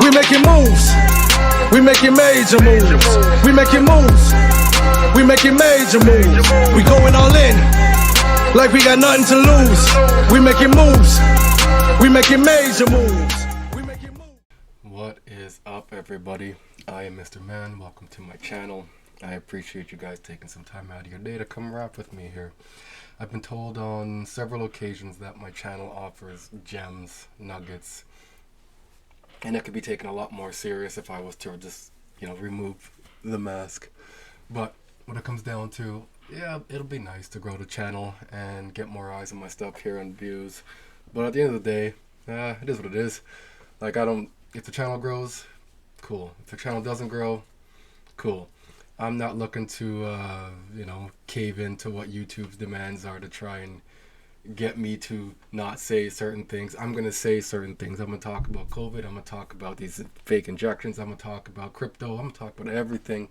We making moves. We making major moves. We making moves. We making major moves. We going all in, like we got nothing to lose. We making moves. We making major moves. We making moves. What is up, everybody? I am Mr. Man. Welcome to my channel. I appreciate you guys taking some time out of your day to come rap with me here. I've been told on several occasions that my channel offers gems, nuggets, and it could be taken a lot more serious if I was to just, remove the mask. But when it comes down to, yeah, it'll be nice to grow the channel and get more eyes on my stuff here and views. But at the end of the day, it is what it is. If the channel grows, cool. If the channel doesn't grow, cool. I'm not looking to, cave into what YouTube's demands are to try and get me to not say certain things. I'm going to say certain things. I'm going to talk about COVID. I'm going to talk about these fake injections. I'm going to talk about crypto. I'm going to talk about everything.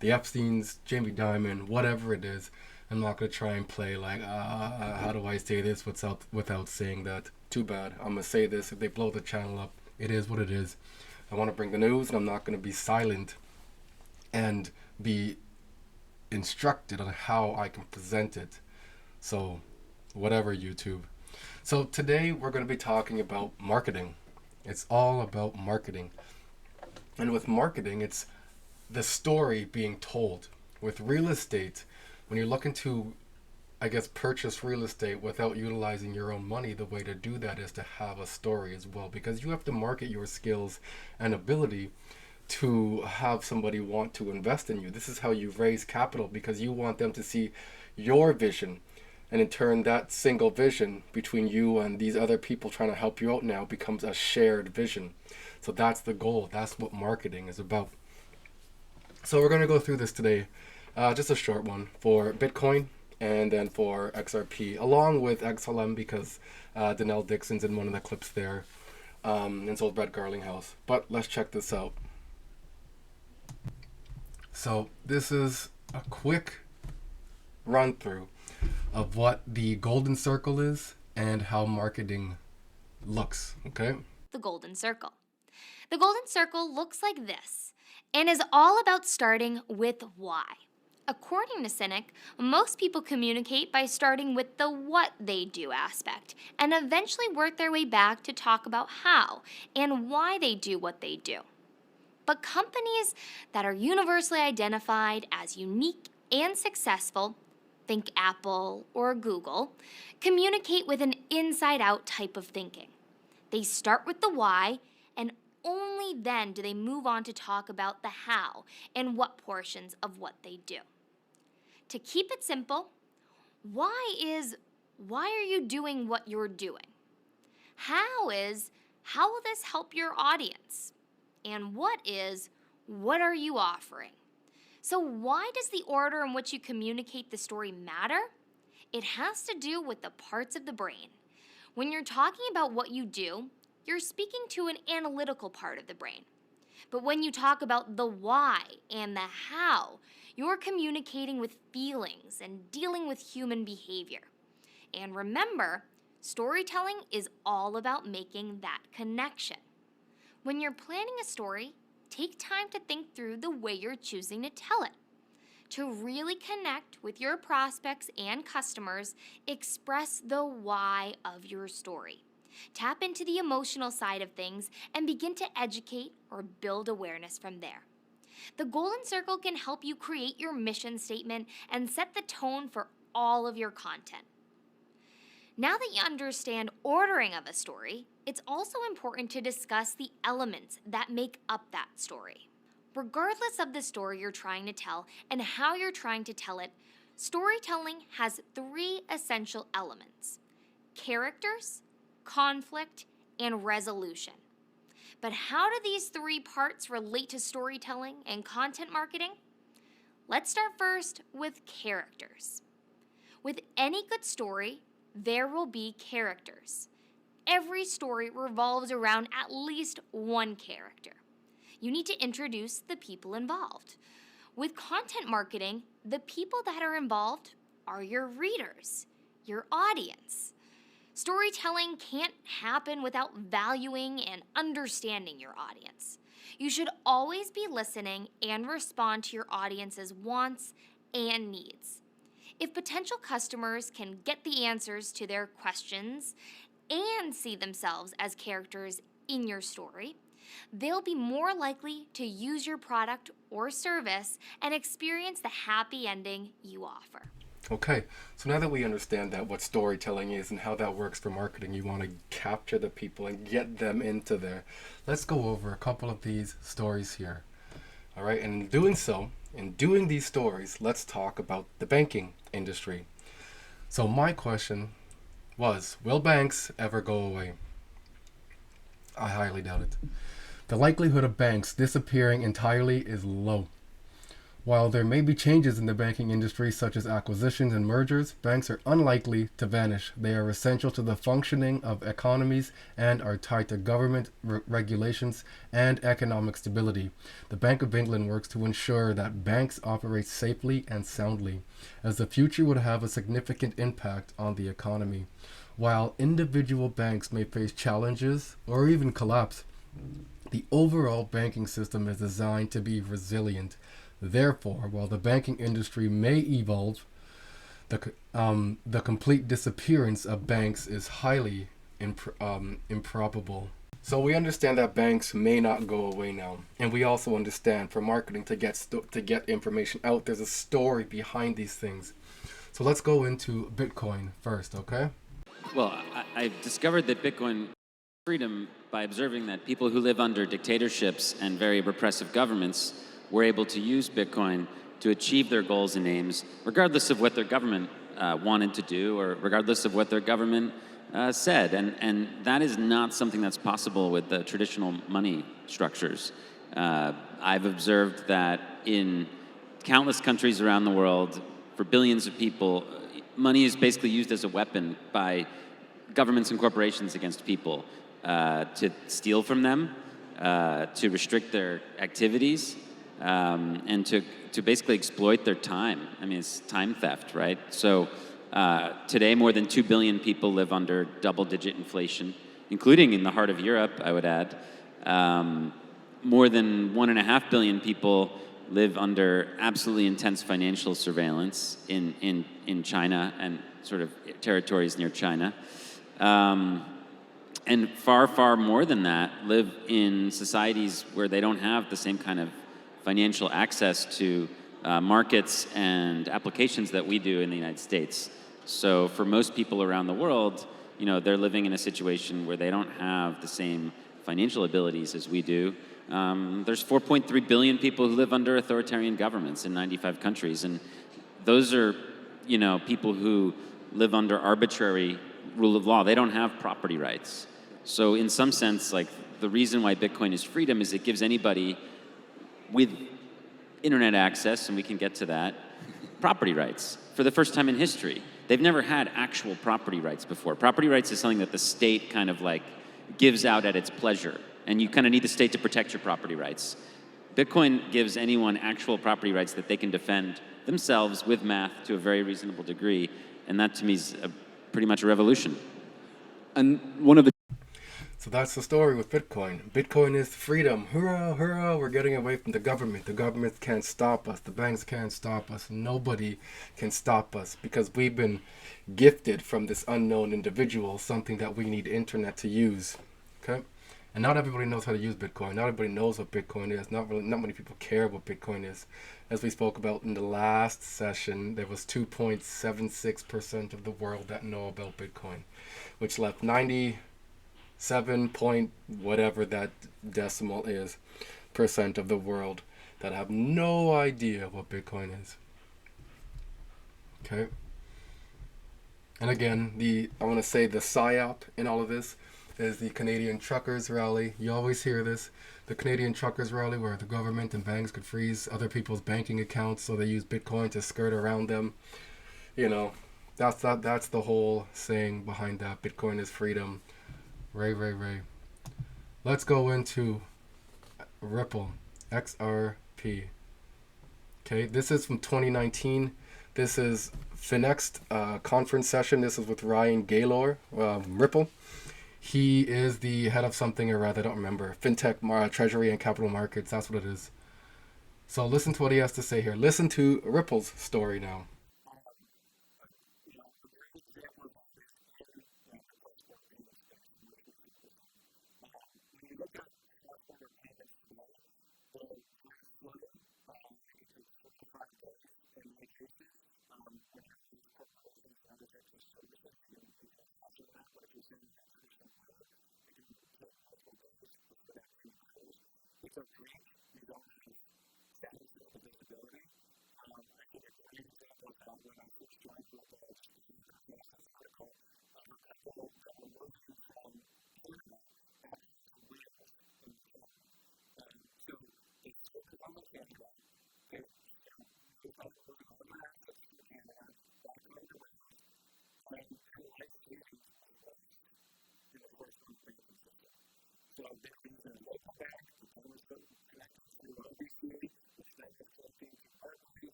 The Epsteins, Jamie Dimon, whatever it is. I'm not going to try and play like, how do I say this without saying that? Too bad. I'm going to say this. If they blow the channel up, it is what it is. I want to bring the news, and I'm not going to be silent and be instructed on how I can present it. So whatever, YouTube. So today we're going to be talking about marketing. It's all about marketing. And with marketing, it's the story being told. With real estate, when you're looking to, purchase real estate without utilizing your own money, the way to do that is to have a story as well, because you have to market your skills and ability to have somebody want to invest in you. This is how you raise capital, because you want them to see your vision. And in turn, that single vision between you and these other people trying to help you out now becomes a shared vision. So that's the goal. That's what marketing is about. So we're going to go through this today. Just a short one for Bitcoin and then for XRP, along with XLM, because Danelle Dixon's in one of the clips there. And so is Brett Garlinghouse. But let's check this out. So this is a quick run through of what the golden circle is and how marketing looks, okay? The golden circle. The golden circle looks like this and is all about starting with why. According to Cynic, most people communicate by starting with the what they do aspect and eventually work their way back to talk about how and why they do what they do. But companies that are universally identified as unique and successful, think Apple or Google, communicate with an inside-out type of thinking. They start with the why, and only then do they move on to talk about the how and what portions of what they do. To keep it simple, why are you doing what you're doing? How will this help your audience? And what are you offering? So why does the order in which you communicate the story matter? It has to do with the parts of the brain. When you're talking about what you do, you're speaking to an analytical part of the brain. But when you talk about the why and the how, you're communicating with feelings and dealing with human behavior. And remember, storytelling is all about making that connection. When you're planning a story, take time to think through the way you're choosing to tell it. To really connect with your prospects and customers, express the why of your story. Tap into the emotional side of things and begin to educate or build awareness from there. The golden circle can help you create your mission statement and set the tone for all of your content. Now that you understand ordering of a story, it's also important to discuss the elements that make up that story. Regardless of the story you're trying to tell and how you're trying to tell it, storytelling has 3 essential elements: characters, conflict, and resolution. But how do these 3 parts relate to storytelling and content marketing? Let's start first with characters. With any good story, there will be characters. Every story revolves around at least one character. You need to introduce the people involved. With content marketing, the people that are involved are your readers, your audience. Storytelling can't happen without valuing and understanding your audience. You should always be listening and respond to your audience's wants and needs. If potential customers can get the answers to their questions and see themselves as characters in your story, they'll be more likely to use your product or service and experience the happy ending you offer. Okay, so now that we understand that what storytelling is and how that works for marketing, you want to capture the people and get them into there. Let's go over a couple of these stories here. All right, and in doing so, in doing these stories, let's talk about the banking industry. So my question was, will banks ever go away? I highly doubt it. The likelihood of banks disappearing entirely is low. While there may be changes in the banking industry, such as acquisitions and mergers, banks are unlikely to vanish. They are essential to the functioning of economies and are tied to government regulations and economic stability. The Bank of England works to ensure that banks operate safely and soundly, as the future would have a significant impact on the economy. While individual banks may face challenges or even collapse, the overall banking system is designed to be resilient. Therefore, while the banking industry may evolve, the complete disappearance of banks is highly improbable. So we understand that banks may not go away now, and we also understand for marketing to get information out, there's a story behind these things. So let's go into Bitcoin first, okay? Well, I've discovered that Bitcoin freedom by observing that people who live under dictatorships and very repressive governments were able to use Bitcoin to achieve their goals and aims, regardless of what their government wanted to do or regardless of what their government said. And that is not something that's possible with the traditional money structures. I've observed that in countless countries around the world, for billions of people, money is basically used as a weapon by governments and corporations against people to steal from them, to restrict their activities, and to basically exploit their time. I mean, it's time theft, right? So today, more than 2 billion people live under double-digit inflation, including in the heart of Europe, I would add. More than 1.5 billion people live under absolutely intense financial surveillance in China and sort of territories near China. And far, far more than that live in societies where they don't have the same kind of financial access to markets and applications that we do in the United States. So for most people around the world, you know, they're living in a situation where they don't have the same financial abilities as we do. There's 4.3 billion people who live under authoritarian governments in 95 countries, and those are, you know, people who live under arbitrary rule of law. They don't have property rights. So in some sense, like, the reason why Bitcoin is freedom is it gives anybody with internet access, and we can get to that, property rights for the first time in history. They've never had actual property rights before. Property rights is something that the state kind of like gives out at its pleasure, and you kind of need the state to protect your property rights. Bitcoin gives anyone actual property rights that they can defend themselves with math to a very reasonable degree, and that to me is pretty much a revolution. And one of the So that's the story with Bitcoin. Bitcoin is freedom. Hurrah, hurrah, we're getting away from the government. The government can't stop us. The banks can't stop us. Nobody can stop us because we've been gifted from this unknown individual something that we need internet to use. Okay? And not everybody knows how to use Bitcoin. Not everybody knows what Bitcoin is. Not many people care what Bitcoin is. As we spoke about in the last session, there was 2.76% of the world that know about Bitcoin, which left 97 point whatever that decimal is % of the world that have no idea what Bitcoin is. Okay? And again, I want to say the PSYOP in all of this is the Canadian Truckers Rally. You always hear this. The Canadian Truckers Rally, where the government and banks could freeze other people's banking accounts so they use Bitcoin to skirt around them. You know, that's the whole saying behind that. Bitcoin is freedom. Ray. Let's go into Ripple, XRP. Okay, this is from 2019. This is Finext conference session. This is with Ryan Gaylor, Ripple. He is the head of something, or rather, I don't remember. FinTech, Treasury, and Capital Markets. That's what it is. So listen to what he has to say here. Listen to Ripple's story now.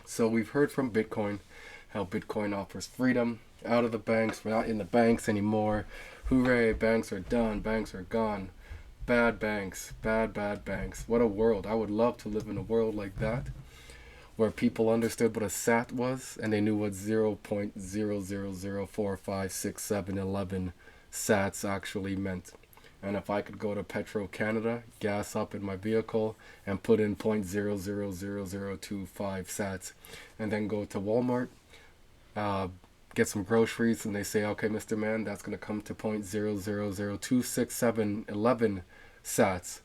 So we've heard from Bitcoin how Bitcoin offers freedom out of the banks. We're not in the banks anymore. Hooray, banks are done, banks are gone. Bad banks, bad banks. What a world. I would love to live in a world like that, where people understood what a sat was and they knew what 0.000456711 sats actually meant. And if I could go to Petro Canada, gas up in my vehicle, and put in 0.0000025 sats, and then go to Walmart, get some groceries, and they say, okay, Mr. Man, that's going to come to 0.000266711 sats.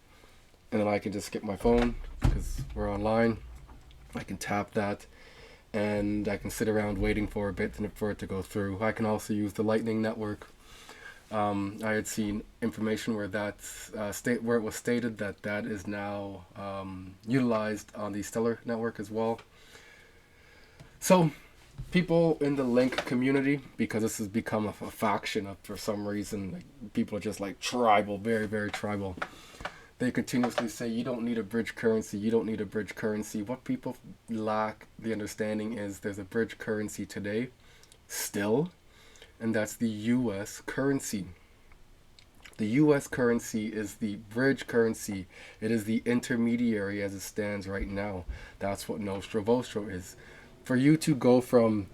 And then I can just skip my phone, because we're online. I can tap that, and I can sit around waiting for a bit for it to go through. I can also use the Lightning Network. I had seen information where where it was stated that is now utilized on the Stellar network as well. So, people in the Link community, because this has become a faction of, for some reason, like, people are just like tribal, very, very tribal. They continuously say, you don't need a bridge currency, you don't need a bridge currency. What people lack the understanding is there's a bridge currency today, still, and that's the US currency. The US currency is the bridge currency. It is the intermediary as it stands right now. That's what Nostro Vostro is. For you to go from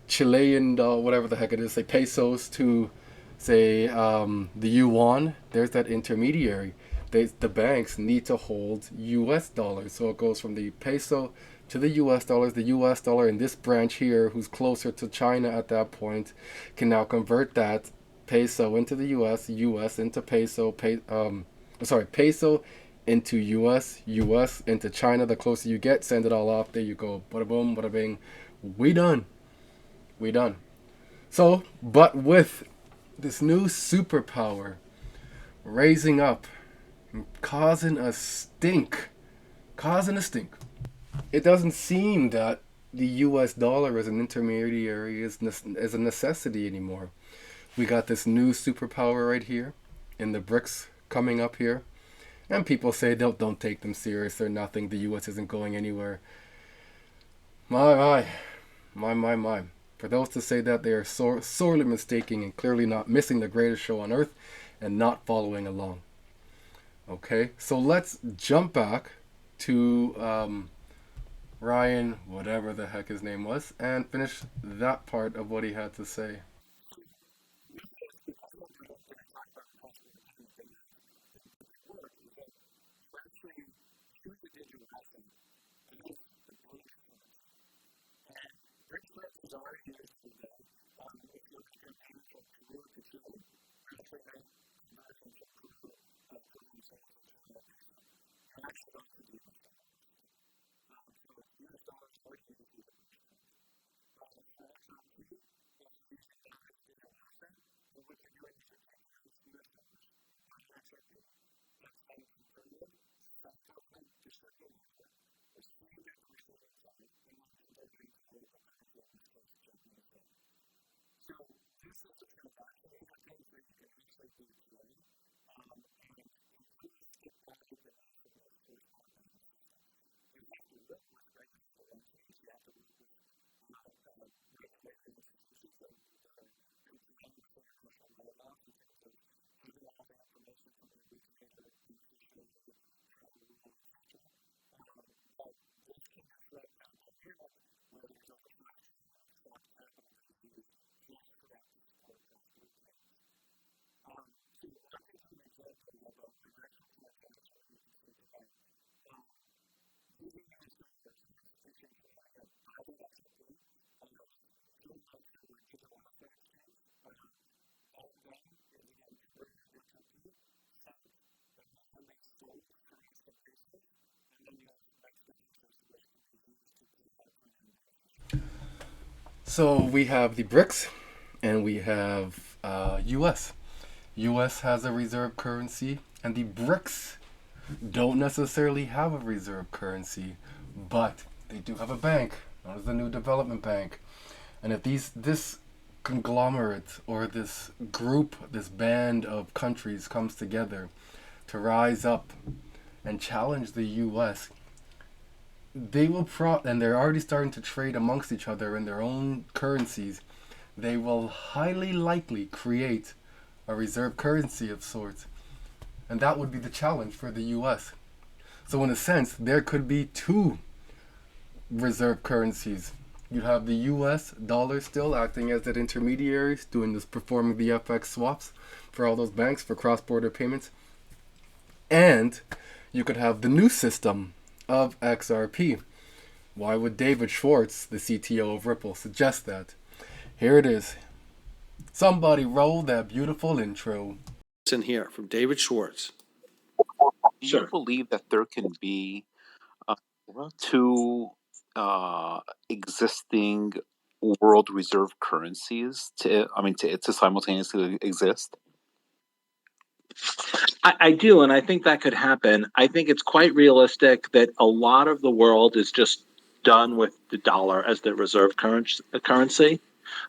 Chilean, whatever the heck it is, say pesos, to, say, the yuan, there's that intermediary. The banks need to hold US dollars. So it goes from the peso to the US dollars. The US dollar in this branch here, who's closer to China at that point, can now convert that peso into the US, US into peso, peso into US, US into China. The closer you get, send it all off. There you go. Bada boom, bada bing. We done. So, but with this new superpower raising up and causing a stink, it doesn't seem that the US dollar as an intermediary is a necessity anymore. We got this new superpower right here in the BRICS coming up here. And people say don't take them serious. They're nothing. The US isn't going anywhere. My. For those to say that, they are sorely mistaken and clearly not missing the greatest show on earth and not following along. Okay, so let's jump back to Ryan, whatever the heck his name was, and finish that part of what he had to say. So we have the BRICS and we have US. US has a reserve currency, and the BRICS don't necessarily have a reserve currency, but they do have a bank, known as the New Development Bank. And if this conglomerate or this group, this band of countries comes together to rise up and challenge the US, they will and they're already starting to trade amongst each other in their own currencies. They will highly likely create a reserve currency of sorts, and that would be the challenge for the US. So in a sense, there could be two reserve currencies. You have the US dollar still acting as that intermediary, performing the FX swaps for all those banks for cross-border payments, and you could have the new system of XRP. Why would David Schwartz, the CTO of Ripple, suggest that? Here it is. Somebody roll that beautiful intro. In here from David Schwartz. Do you believe that there can be two existing world reserve currencies to simultaneously exist? I do, and I think that could happen. I think it's quite realistic that a lot of the world is just done with the dollar as the reserve currency.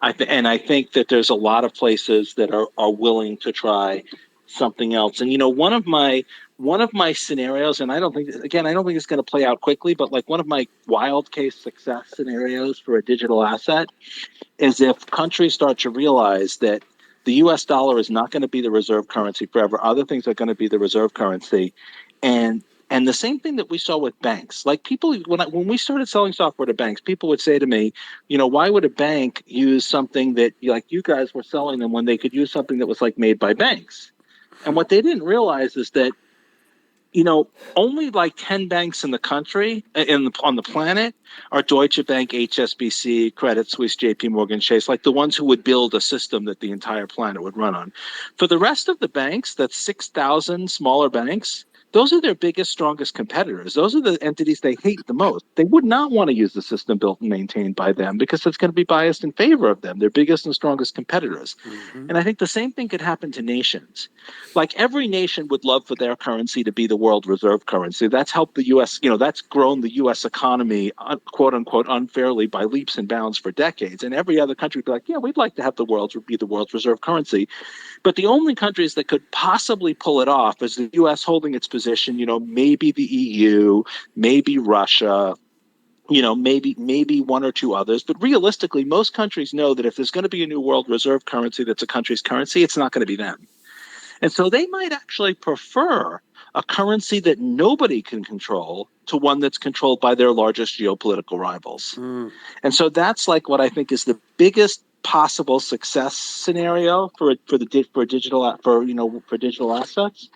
And I think that there's a lot of places that are willing to try something else. And one of my scenarios, and I don't think it's going to play out quickly, but like one of my wild case success scenarios for a digital asset is if countries start to realize that the US dollar is not going to be the reserve currency forever. Other things are going to be the reserve currency. And the same thing that we saw with banks. Like people, when we started selling software to banks, people would say to me, why would a bank use something that like you guys were selling them when they could use something that was like made by banks? And what they didn't realize is that only like 10 banks in the country, on the planet, are Deutsche Bank, HSBC, Credit Suisse, JP Morgan Chase, like the ones who would build a system that the entire planet would run on. For the rest of the banks, that's 6,000 smaller banks, those are their biggest, strongest competitors. Those are the entities they hate the most. They would not want to use the system built and maintained by them because it's going to be biased in favor of them, their biggest and strongest competitors. And I think the same thing could happen to nations. Like every nation would love for their currency to be the world reserve currency. That's helped the US, that's grown the US economy, quote unquote, unfairly by leaps and bounds for decades. And every other country would be like, yeah, we'd like to have the world's be the world's reserve currency. But the only countries that could possibly pull it off is the US holding its position, maybe the EU, maybe Russia, maybe one or two others. But realistically, most countries know that if there's going to be a new world reserve currency that's a country's currency, it's not going to be them. And so they might actually prefer a currency that nobody can control to one that's controlled by their largest geopolitical rivals. And so that's like what I think is the biggest possible success scenario for digital assets.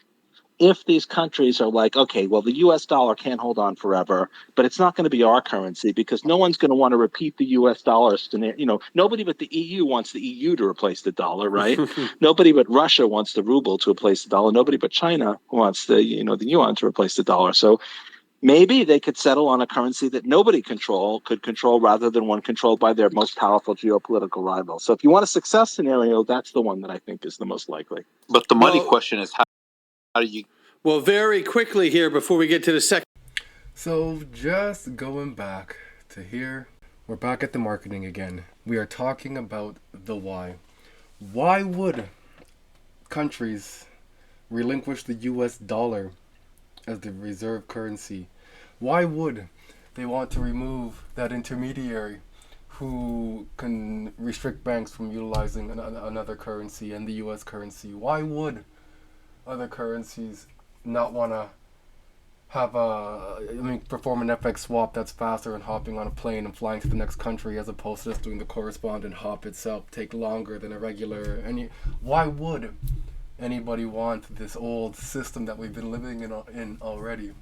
If these countries are like, okay, well, the US dollar can't hold on forever, but it's not going to be our currency because no one's going to want to repeat the US dollar scenario. Nobody but the EU wants the EU to replace the dollar, right? Nobody but Russia wants the ruble to replace the dollar. Nobody but China wants the yuan to replace the dollar. So maybe they could settle on a currency that nobody could control rather than one controlled by their most powerful geopolitical rival. So if you want a success scenario, that's the one that I think is the most likely. But the money question is how do you? Well, very quickly here before we get to the second. So just going back to here, we're back at the marketing again. We are talking about the why. Why would countries relinquish the US dollar as the reserve currency? Why would they want to remove that intermediary who can restrict banks from utilizing another currency and the US currency? Why would other currencies not want to perform an FX swap that's faster than hopping on a plane and flying to the next country as opposed to just doing the correspondent hop itself take longer than a regular? Why would anybody want this old system that we've been living in already?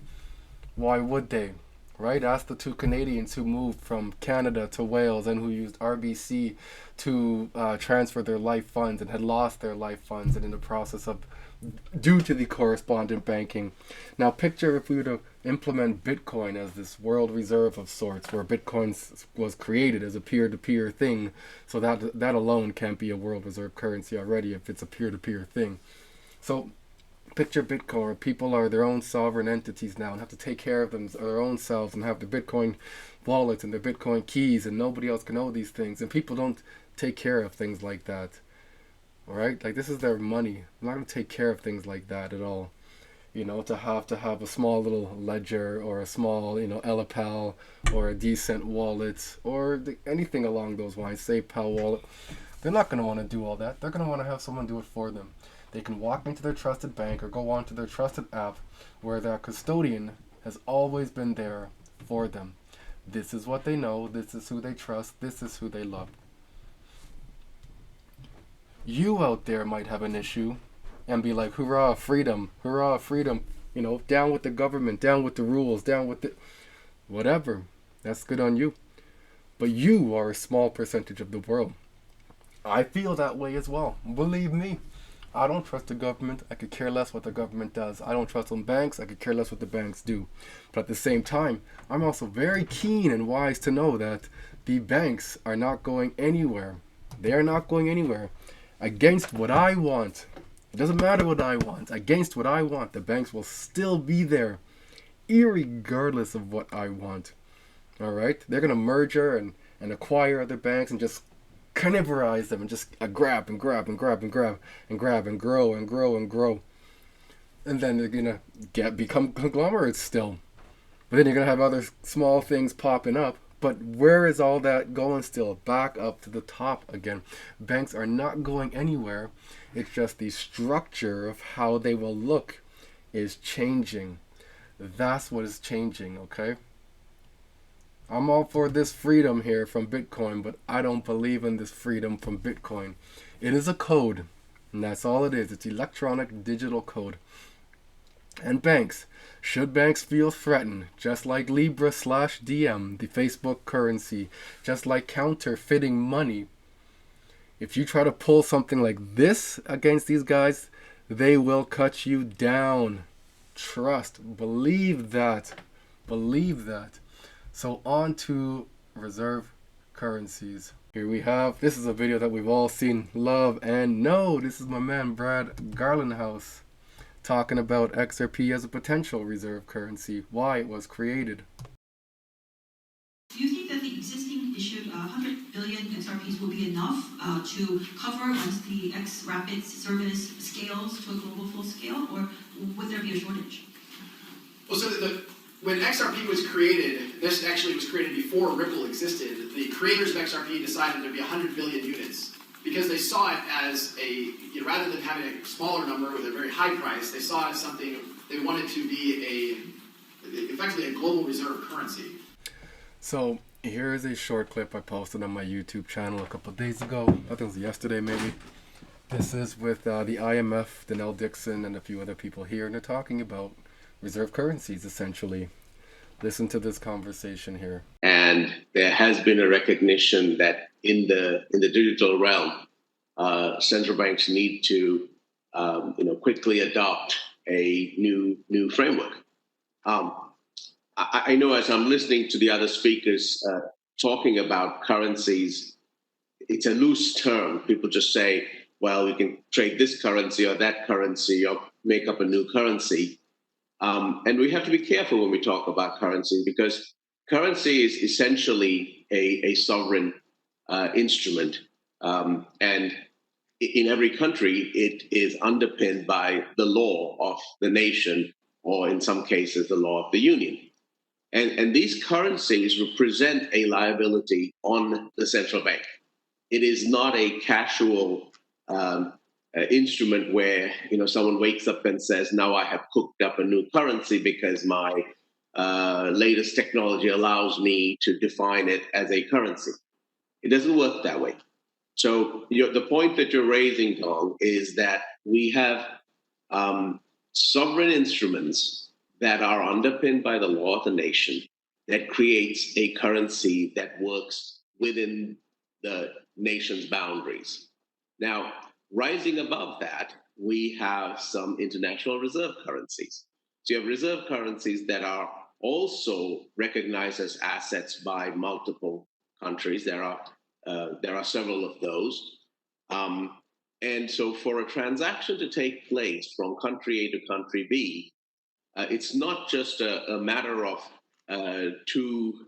Why would they? Right? Ask the two Canadians who moved from Canada to Wales and who used RBC to transfer their life funds and had lost their life funds and in the process of due to the correspondent banking. Now picture if we were to implement Bitcoin as this world reserve of sorts, where Bitcoin was created as a peer-to-peer thing, so that alone can't be a world reserve currency already if it's a peer-to-peer thing. So picture Bitcoin where people are their own sovereign entities now and have to take care of their own selves and have the Bitcoin wallets and their Bitcoin keys and nobody else can know these things, and people don't take care of things like that. Alright, like this is their money. I'm not going to take care of things like that at all. To have a small little ledger or a small, LPAL or a decent wallet or anything along those lines, SafePal wallet. They're not going to want to do all that. They're going to want to have someone do it for them. They can walk into their trusted bank or go onto their trusted app where their custodian has always been there for them. This is what they know. This is who they trust. This is who they love. You out there might have an issue and be like, hurrah, freedom, down with the government, down with the rules, down with the whatever. That's good on you. But you are a small percentage of the world. I feel that way as well. Believe me, I don't trust the government. I could care less what the government does. I don't trust them banks. I could care less what the banks do. But at the same time, I'm also very keen and wise to know that the banks are not going anywhere. They are not going anywhere. Against what I want. It doesn't matter what I want. Against what I want, the banks will still be there, irregardless of what I want. All right? They're going to merger and acquire other banks and just carnivorize them and just grab and grab and grab and grab and grab and grow and grow and grow. And then they're going to become conglomerates still. But then you're going to have other small things popping up. But where is all that going still? Back up to the top again. Banks are not going anywhere. It's just the structure of how they will look is changing. That's what is changing, okay? I'm all for this freedom here from Bitcoin, but I don't believe in this freedom from Bitcoin. It is a code, and that's all it is. It's electronic digital code. And banks. Should banks feel threatened, just like Libra/DM, the Facebook currency, just like counterfeiting money, if you try to pull something like this against these guys, they will cut you down. trust. Believe that. Believe that. So on to reserve currencies. Here we have, this is a video that we've all seen, love, and know. This is my man Brad Garlandhouse talking about XRP as a potential reserve currency, why it was created. Do you think that the existing issued 100 billion XRPs will be enough to cover once the X Rapid service scales to a global full scale, or would there be a shortage? Well, so when XRP was created, this actually was created before Ripple existed. The creators of XRP decided there'd be 100 billion units because they saw it as rather than having a smaller number with a very high price, they saw it as something they wanted to be effectively a global reserve currency. So here is a short clip I posted on my YouTube channel a couple of days ago. I think it was yesterday maybe. This is with the IMF, Danelle Dixon, and a few other people here, and they're talking about reserve currencies essentially. Listen to this conversation here. And there has been a recognition that in the digital realm, central banks need to quickly adopt a new framework. I know as I'm listening to the other speakers talking about currencies, it's a loose term. People just say, well, we can trade this currency or that currency or make up a new currency. And we have to be careful when we talk about currency because currency is essentially a sovereign instrument. And in every country, it is underpinned by the law of the nation, or in some cases, the law of the union. And these currencies represent a liability on the central bank. It is not a casual instrument where someone wakes up and says, now I have cooked up a new currency because my latest technology allows me to define it as a currency. It doesn't work that way. So the point that you're raising, Dong, is that we have sovereign instruments that are underpinned by the law of the nation that creates a currency that works within the nation's boundaries. Now, rising above that, we have some international reserve currencies. So you have reserve currencies that are also recognized as assets by multiple countries. There are several of those. And so for a transaction to take place from country A to country B, it's not just a matter of two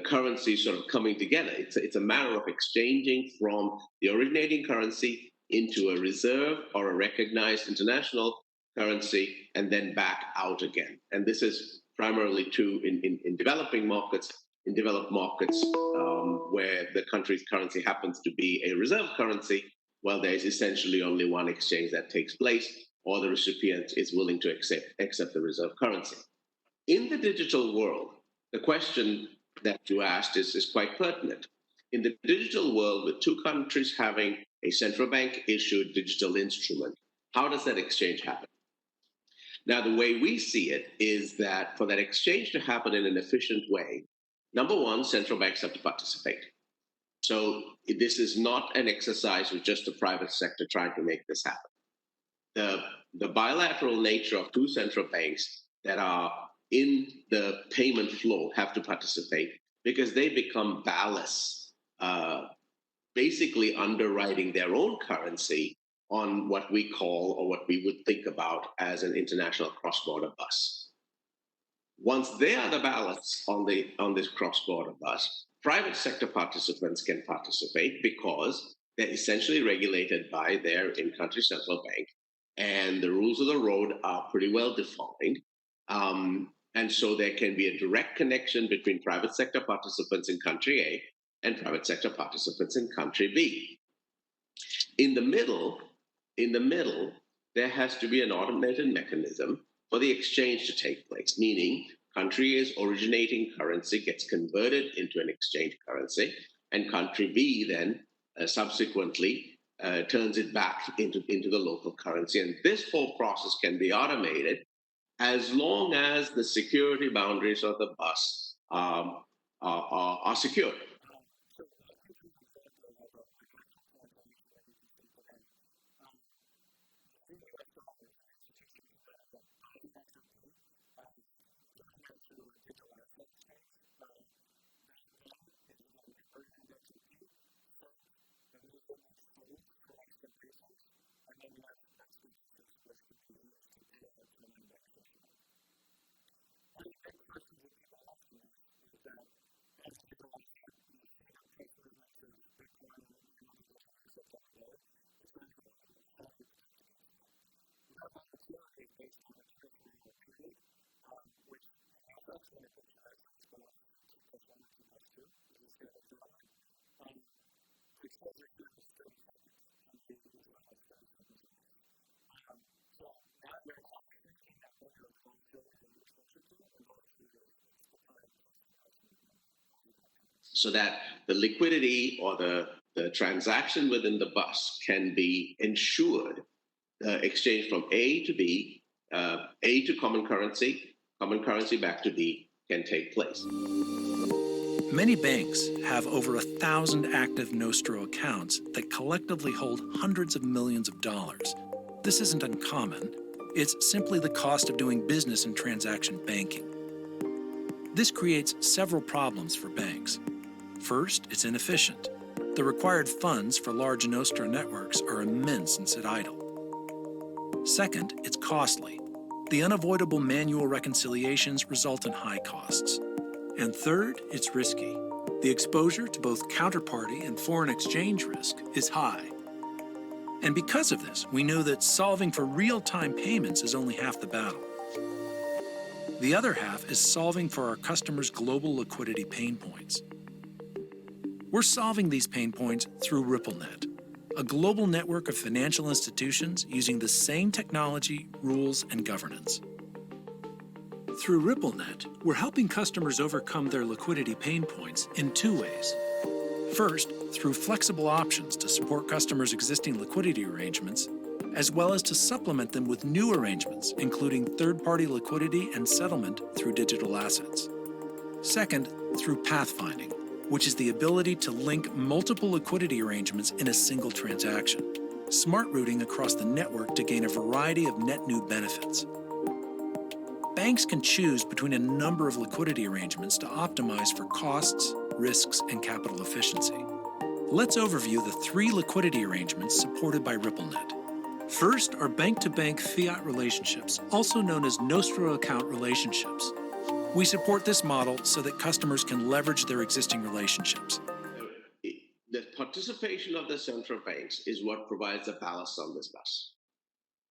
currencies sort of coming together. It's a matter of exchanging from the originating currency into a reserve or a recognized international currency and then back out again. And this is primarily true in developing markets. In developed markets where the country's currency happens to be a reserve currency, well, there's essentially only one exchange that takes place, or the recipient is willing to accept the reserve currency. In the digital world, the question that you asked is quite pertinent. In the digital world, with two countries having a central bank issued digital instrument, how does that exchange happen? Now, the way we see it is that for that exchange to happen in an efficient way, number one, central banks have to participate. So this is not an exercise with just the private sector trying to make this happen. The bilateral nature of two central banks that are in the payment flow have to participate because they become ballast, basically underwriting their own currency on what we call or what we would think about as an international cross-border bus. Once they are the ballasts on this cross-border bus, private sector participants can participate because they're essentially regulated by their in-country central bank, and the rules of the road are pretty well defined. And so there can be a direct connection between private sector participants in country A and private sector participants in country B. In the middle, there has to be an automated mechanism for the exchange to take place, meaning country A's originating currency gets converted into an exchange currency, and country B then subsequently turns it back into the local currency. And this whole process can be automated as long as the security boundaries of the bus are secure. so that the liquidity or the transaction within the bus can be ensured, exchange from A to B, A to common currency back to B can take place. Many banks have over 1,000 active Nostro accounts that collectively hold hundreds of millions of dollars. This isn't uncommon. It's simply the cost of doing business in transaction banking. This creates several problems for banks. First, it's inefficient. The required funds for large Nostro networks are immense and sit idle. Second, it's costly. The unavoidable manual reconciliations result in high costs. And third, it's risky. The exposure to both counterparty and foreign exchange risk is high. And because of this, we know that solving for real-time payments is only half the battle. The other half is solving for our customers' global liquidity pain points. We're solving these pain points through RippleNet, a global network of financial institutions using the same technology, rules, and governance. Through RippleNet, we're helping customers overcome their liquidity pain points in two ways. First, through flexible options to support customers' existing liquidity arrangements, as well as to supplement them with new arrangements, including third-party liquidity and settlement through digital assets. Second, through pathfinding, which is the ability to link multiple liquidity arrangements in a single transaction, smart routing across the network to gain a variety of net new benefits. Banks can choose between a number of liquidity arrangements to optimize for costs, risks, and capital efficiency. Let's overview the 3 liquidity arrangements supported by RippleNet. First are bank-to-bank fiat relationships, also known as Nostro account relationships. We support this model so that customers can leverage their existing relationships. The participation of the central banks is what provides the ballast on this bus.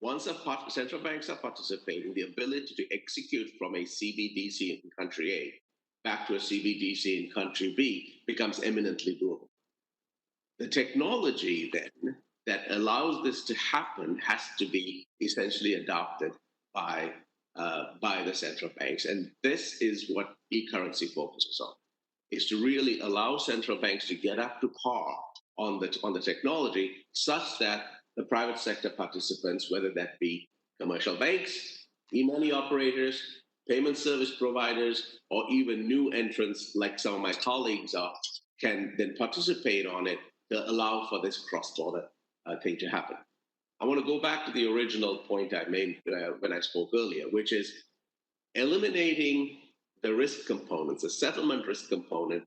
Once central banks are participating, the ability to execute from a CBDC in country A back to a CBDC in country B becomes eminently doable. The technology then that allows this to happen has to be essentially adopted by the central banks. And this is what e-currency focuses on, is to really allow central banks to get up to par on the technology such that the private sector participants, whether that be commercial banks, e-money operators, payment service providers, or even new entrants like some of my colleagues are, can then participate on it to allow for this cross-border thing to happen. I want to go back to the original point I made when I spoke earlier, which is eliminating the risk components, the settlement risk component,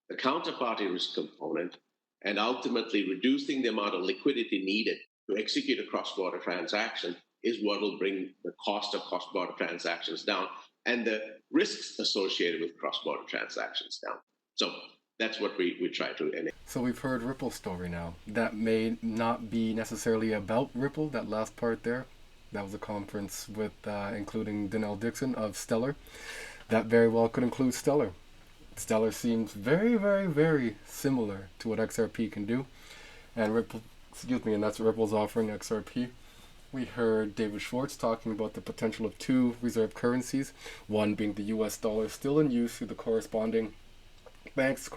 the counterparty risk component, and ultimately reducing the amount of liquidity needed to execute a cross-border transaction is what will bring the cost of cross-border transactions down and the risks associated with cross-border transactions down. So that's what we try to enable. So we've heard Ripple's story now. That may not be necessarily about Ripple, that last part there. That was a conference with including Danelle Dixon of Stellar. That very well could include Stellar. Stellar seems very, very, very similar to what XRP can do. And and that's what Ripple's offering XRP. We heard David Schwartz talking about the potential of 2 reserve currencies, one being the US dollar still in use through the correspondent banks,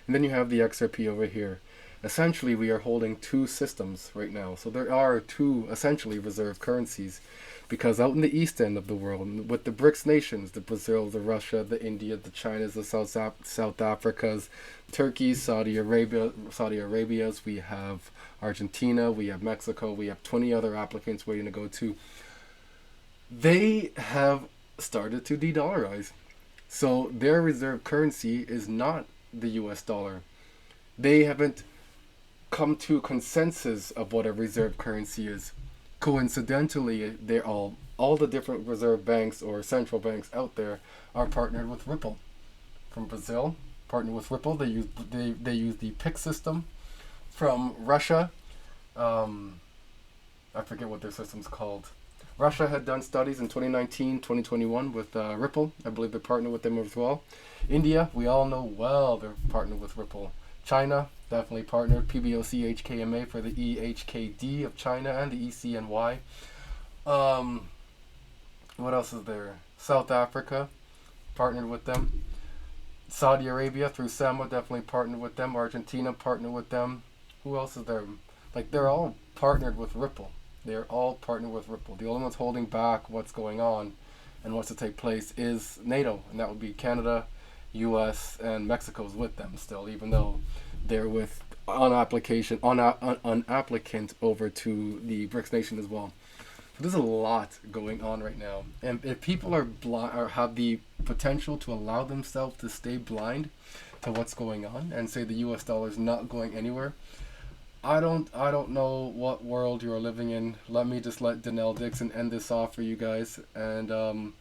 and then you have the XRP over here. Essentially, we are holding 2 systems right now. So there are 2 essentially reserve currencies, because out in the east end of the world, with the BRICS nations, the Brazil, the Russia, the India, the Chinas, the South Africas, Turkey, Saudi Arabia's, we have Argentina, we have Mexico, we have 20 other applicants waiting to go to. They have started to de-dollarize. So their reserve currency is not the US dollar. They haven't come to a consensus of what a reserve currency is. Coincidentally, they're all the different reserve banks or central banks out there are partnered with Ripple. From Brazil, partnered with Ripple. They use the PIC system. From Russia, I forget what their system's called. Russia had done studies in 2019, 2021 with Ripple. I believe they're partnered with them as well. India, we all know well they're partnered with Ripple. China, definitely partnered. PBOC HKMA for the EHKD of China and the ECNY. What else is there? South Africa, partnered with them. Saudi Arabia through SEMA definitely partnered with them. Argentina partnered with them. Who else is there? Like, they're all partnered with Ripple. They're all partnered with Ripple. The only ones holding back what's going on and what's to take place is NATO, and that would be Canada, U.S., and Mexico's with them still, even though they're with on applicant over to the BRICS nation as well. So there's a lot going on right now, and if people are blind or have the potential to allow themselves to stay blind to what's going on and say the U.S. dollar is not going anywhere, I don't know what world you're living in. Let me just let Danelle Dixon end this off for you guys, and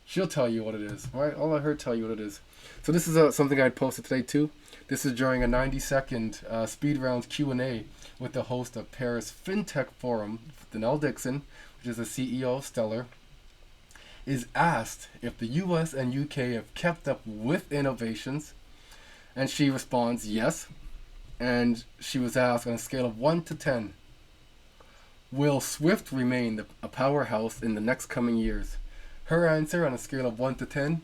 she'll tell you what it is. Right? I'll let her tell you what it is. So this is something I posted today too. This is during a 90-second speed round Q&A with the host of Paris FinTech Forum, Danelle Dixon, which is the CEO of Stellar, is asked if the US and UK have kept up with innovations, and she responds yes. And she was asked on a scale of 1 to 10, will SWIFT remain a powerhouse in the next coming years? Her answer on a scale of 1 to 10,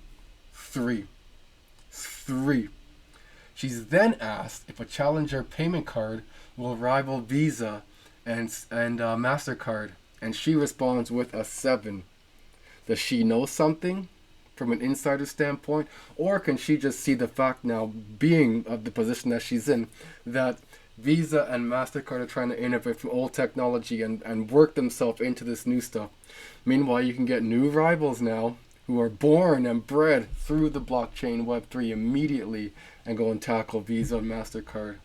3. 3. She's then asked if a challenger payment card will rival Visa and MasterCard, and she responds with a 7. Does she know something from an insider standpoint, or can she just see the fact now, being of the position that she's in, that Visa and MasterCard are trying to innovate from old technology and work themselves into this new stuff? Meanwhile, you can get new rivals now who are born and bred through the blockchain Web3 immediately and go and tackle Visa and MasterCard.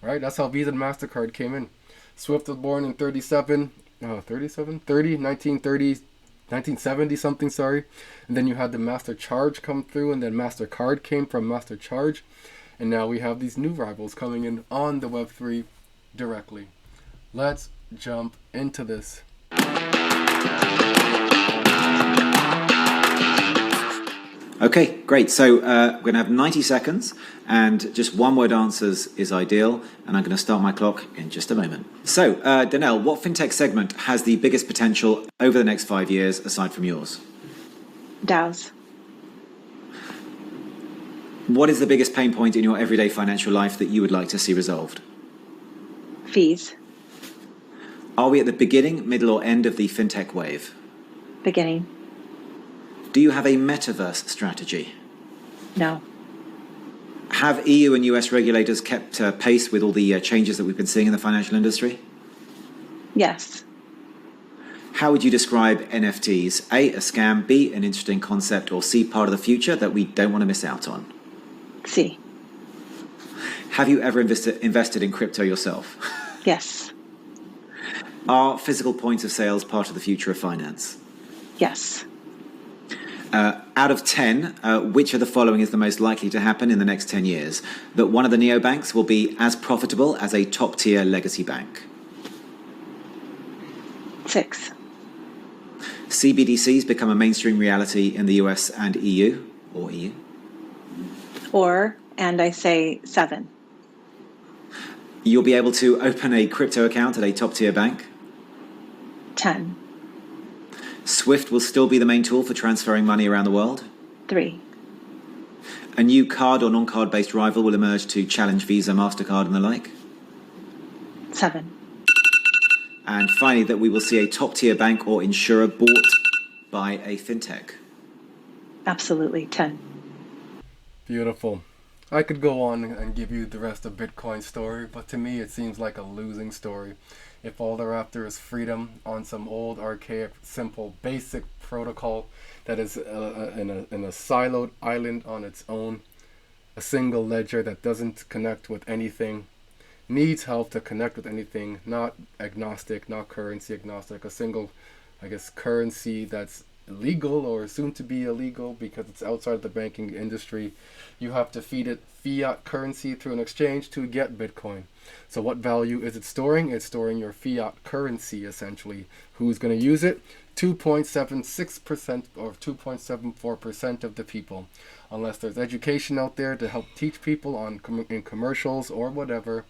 Right? That's how Visa and MasterCard came in. Swift was born in 1970 something, sorry. And then you had the Master Charge come through, and then MasterCard came from Master Charge. And now we have these new rivals coming in on the Web3 directly. Let's jump into this. Okay, great. So we're going to have 90 seconds, and just one-word answers is ideal, and I'm going to start my clock in just a moment. So, Danelle, what fintech segment has the biggest potential over the next 5 years, aside from yours? DAOs. What is the biggest pain point in your everyday financial life that you would like to see resolved? Fees. Are we at the beginning, middle, or end of the fintech wave? Beginning. Do you have a metaverse strategy? No. Have EU and US regulators kept pace with all the changes that we've been seeing in the financial industry? Yes. How would you describe NFTs? A scam, B, an interesting concept, or C, part of the future that we don't want to miss out on? C. Have you ever invested in crypto yourself? Yes. Are physical points of sales part of the future of finance? Yes. Out of 10, which of the following is the most likely to happen in the next 10 years? That one of the neobanks will be as profitable as a top-tier legacy bank? 6. CBDCs become a mainstream reality in the US and EU, or EU? And I say 7. You'll be able to open a crypto account at a top-tier bank? 10. SWIFT will still be the main tool for transferring money around the world? 3. A new card or non-card based rival will emerge to challenge Visa, MasterCard and the like? 7. And finally, that we will see a top-tier bank or insurer bought by a fintech? Absolutely. 10. Beautiful. I could go on and give you the rest of Bitcoin's story, but to me it seems like a losing story. If all they're after is freedom on some old, archaic, simple, basic protocol that is in a siloed island on its own, a single ledger that doesn't connect with anything, needs help to connect with anything, not agnostic, not currency agnostic, a single, currency that's illegal or soon to be illegal because it's outside of the banking industry. You have to feed it fiat currency through an exchange to get Bitcoin. So what value is it storing? It's storing your fiat currency, essentially. Who's going to use it? 2.76% or 2.74% of the people, unless there's education out there to help teach people in commercials or whatever,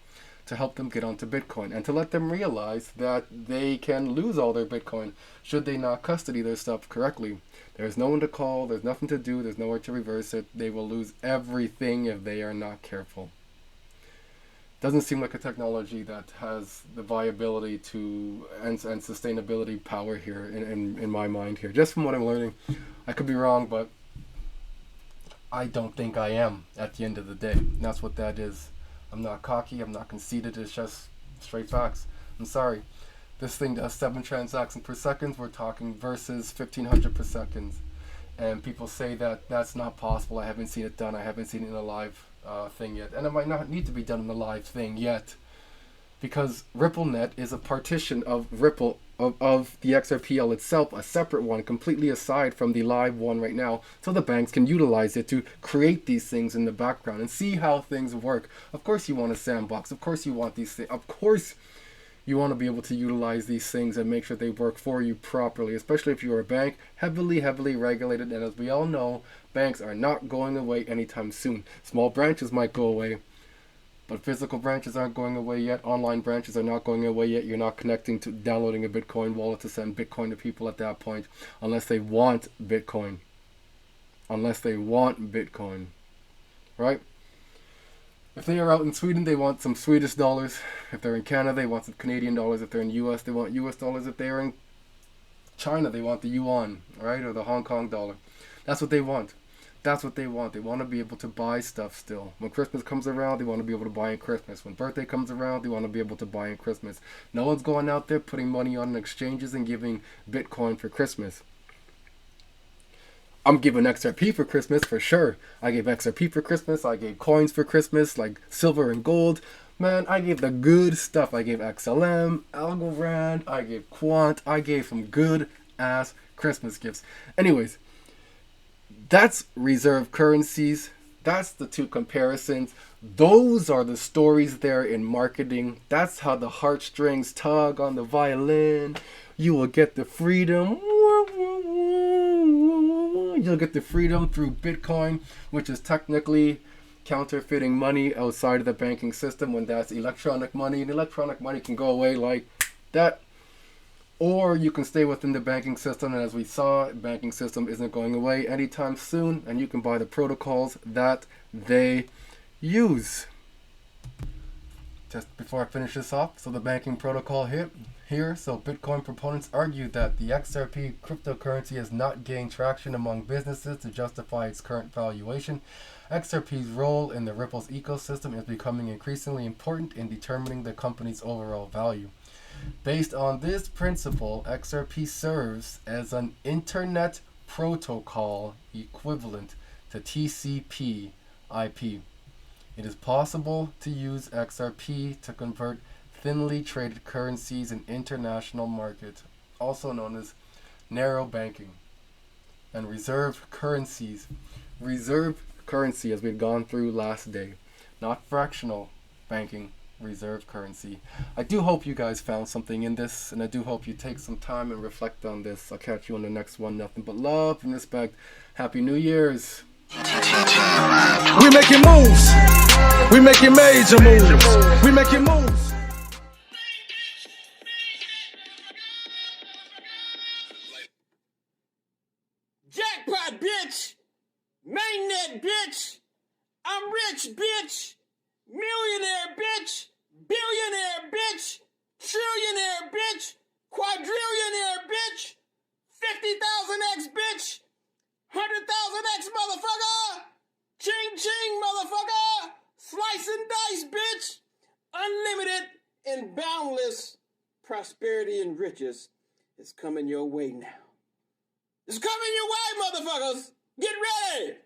to help them get onto Bitcoin and to let them realize that they can lose all their Bitcoin should they not custody their stuff correctly. There's no one to call, there's nothing to do, there's nowhere to reverse it. They will lose everything if they are not careful. Doesn't seem like a technology that has the viability to and sustainability power here in my mind here. Just from what I'm learning. I could be wrong, but I don't think I am at the end of the day. And that's what that is. I'm not cocky, I'm not conceited, it's just straight facts. I'm sorry. This thing does 7 transactions per second, we're talking versus 1500 per second. And people say that that's not possible, I haven't seen it done, I haven't seen it in a live thing yet. And it might not need to be done in a live thing yet. Because RippleNet is a partition of Ripple, of the XRPL itself, a separate one, completely aside from the live one right now, so the banks can utilize it to create these things in the background and see how things work. Of course you want a sandbox, of course you want these things, of course you want to be able to utilize these things and make sure they work for you properly, especially if you're a bank, heavily regulated, and as we all know, banks are not going away anytime soon. Small branches might go away, but physical branches aren't going away yet. Online branches are not going away yet. You're not connecting to downloading a Bitcoin wallet to send Bitcoin to people at that point, unless they want Bitcoin. Unless they want Bitcoin, right? If they are out in Sweden, they want some Swedish dollars. If they're in Canada, they want some Canadian dollars. If they're in US, they want US dollars. If they're in China, they want the yuan, right? Or the Hong Kong dollar. That's what they want. That's what they want. They want to be able to buy stuff still. When Christmas comes around, they want to be able to buy in Christmas. When birthday comes around, they want to be able to buy in Christmas. No one's going out there putting money on exchanges and giving Bitcoin for Christmas. I'm giving XRP for Christmas for sure. I gave XRP for Christmas. I gave coins for Christmas, like silver and gold. Man, I gave the good stuff. I gave XLM, Algorand, I gave Quant. I gave some good ass Christmas gifts. Anyways, that's reserve currencies. That's the two comparisons. Those are the stories there in marketing. That's how the heartstrings tug on the violin. You will get the freedom. You'll get the freedom through Bitcoin, which is technically counterfeiting money outside of the banking system when that's electronic money. And electronic money can go away like that. Or you can stay within the banking system, and as we saw, the banking system isn't going away anytime soon, and you can buy the protocols that they use. Just before I finish this off, so the banking protocol here, so Bitcoin proponents argue that the XRP cryptocurrency has not gained traction among businesses to justify its current valuation. XRP's role in the Ripple's ecosystem is becoming increasingly important in determining the company's overall value. Based on this principle, XRP serves as an internet protocol equivalent to TCP/IP. It is possible to use XRP to convert thinly traded currencies in international markets, also known as narrow banking, and reserve currencies. Reserve currency, as we've gone through last day, not fractional banking. Reserve currency. I do hope you guys found something in this, and I do hope you take some time and reflect on this. I'll catch you on the next one. Nothing but love and respect. Happy New Year's. We making moves. We making major moves. We making moves. Jackpot, bitch! Mainnet, bitch! I'm rich, bitch! Millionaire, bitch! Billionaire, bitch! Trillionaire, bitch! Quadrillionaire, bitch! 50,000x, bitch! 100,000x, motherfucker! Ching ching, motherfucker! Slice and dice, bitch! Unlimited and boundless prosperity and riches is coming your way now. It's coming your way, motherfuckers! Get ready!